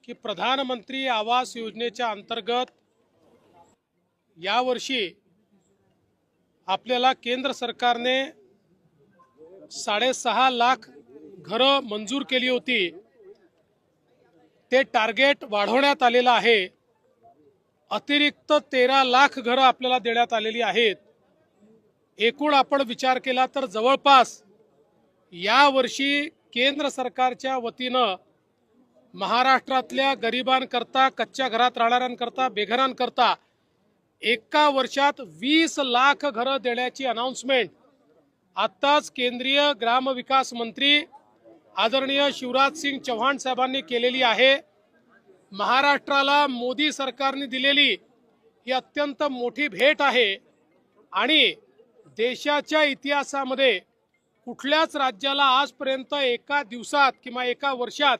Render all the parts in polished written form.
की प्रधानमंत्री आवास योजनेच्या अंतर्गत यावर्षी आपल्याला केंद्र सरकारने 6.5 लाख घरं मंजूर केली होती। ते टार्गेट वाढवण्यात आलेलं आहे। अतिरिक्त 13 लाख घरं आपल्याला देण्यात आलेली आहेत। एकूण आपण विचार केला तर जवळपास यावर्षी केंद्र सरकारच्या वतीनं महाराष्ट्रातल्या गरिबांकरता, कच्च्या घरात राहणाऱ्यांकरता, बेघरांकरता एका वर्षात 20 लाख घरं देण्याची अनाउन्समेंट आत्ताच केंद्रीय ग्रामविकास मंत्री आदरणीय शिवराज सिंग चौहान साहेबांनी केलेली आहे। महाराष्ट्राला मोदी सरकारने दिलेली ही अत्यंत मोठी भेट आहे आणि देशाच्या इतिहासामध्ये कुठल्याच राज्याला आजपर्यंत एका दिवसात किंवा एका वर्षात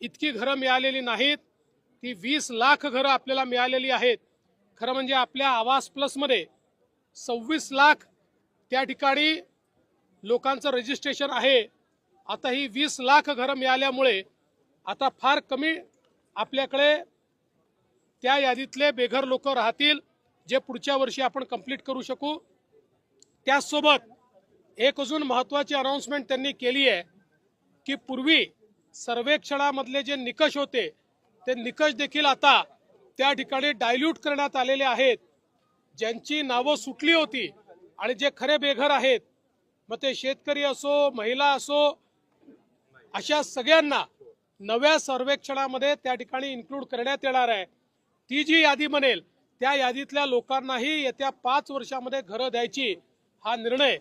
इतकी घरं मिळालेली नाहीत। ती 20 लाख घरं आपल्याला मिळालेली आहेत। खरं म्हणजे आपल्या आवास प्लसमध्ये 26 लाख त्या ठिकाणी लोकांचं रजिस्ट्रेशन आहे। आता ही 20 लाख घरं मिळाल्यामुळे आता फार कमी आपल्याकडे त्या यादीतले बेघर लोक राहतील, जे पुढच्या वर्षी आपण कंप्लीट करू शकू। त्यासोबत एक अजून महत्त्वाची अनाउन्समेंट त्यांनी केली आहे की पूर्वी सर्वेक्षणामधले जे निकष होते ते निकष देखील आता त्या ठिकाणी डायल्यूट करण्यात आलेले आहेत। ज्यांची नावं सुटली होती आणि जे खरे बेघर आहेत, मग ते शेतकरी असो, महिला असो, अशा सगळ्यांना नव्या सर्वेक्षणामध्ये त्या ठिकाणी इन्क्लूड करण्यात येणार आहे। ती जी यादी बनेल त्या यादीतल्या लोकांनाही येत्या 5 वर्षामध्ये घरं द्यायची हा निर्णय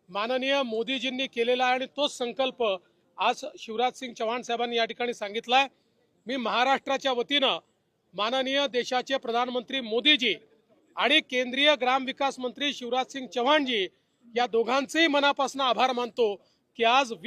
माननीय मोदीजींनी केलेला आहे आणि तोच संकल्प आज शिवराज सिंग चौहान साहेबांनी या ठिकाणी सांगितलाय। मी महाराष्ट्राच्या वतीनं माननीय देशाचे प्रधानमंत्री मोदीजी आणि केंद्रीय ग्रामविकास मंत्री शिवराज सिंग चौहानजी या दोघांचेही मनापासून आभार मानतो की आज